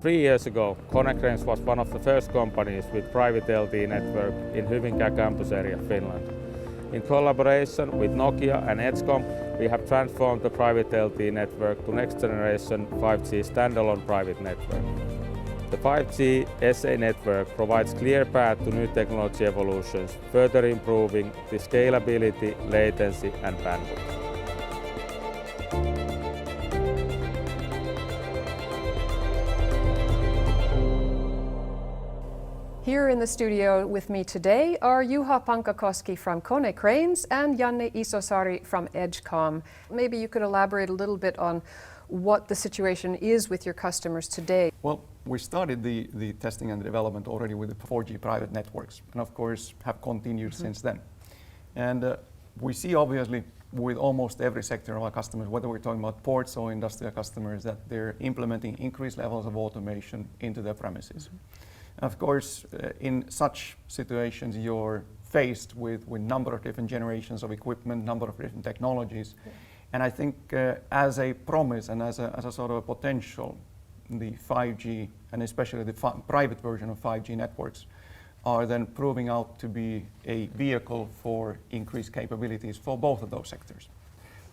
3 years ago, Konecranes was one of the first companies with Private LTE network in Hyvinkää campus area, Finland. In collaboration with Nokia and Edzcom, we have transformed the Private LTE network to next generation 5G standalone private network. The 5G SA network provides clear path to new technology evolutions, further improving the scalability, latency and bandwidth. Here in the studio with me today are Juha Pankakoski from Konecranes and Janne Isosari from Edzcom. Maybe you could elaborate a little bit on what the situation is with your customers today. Well, we started the testing and the development already with the 4G private networks, and of course have continued since then. And we see obviously with almost every sector of our customers, whether we're talking about ports or industrial customers, that they're implementing increased levels of automation into their premises. Of course, in such situations, you're faced with number of different generations of equipment, number of different technologies. Yeah. And I think as a promise and as a sort of a potential, the 5G and especially the private version of 5G networks are then proving out to be a vehicle for increased capabilities for both of those sectors.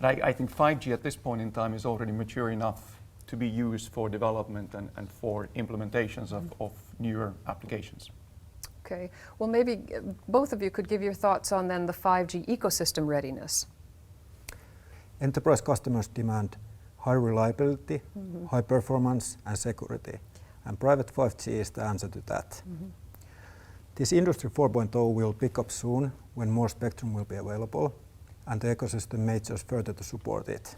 But I think 5G at this point in time is already mature enough to be used for development and for implementations of newer applications. Okay, well maybe both of you could give your thoughts on then the 5G ecosystem readiness. Enterprise customers demand high reliability, high performance and security, and private 5G is the answer to that. This Industry 4.0 will pick up soon when more spectrum will be available, and the ecosystem matures further to support it.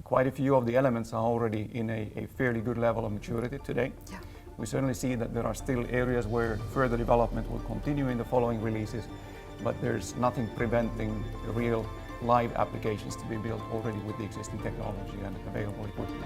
Quite a few of the elements are already in a fairly good level of maturity today. Yeah. We certainly see that there are still areas where further development will continue in the following releases, but there's nothing preventing real live applications to be built already with the existing technology and available equipment.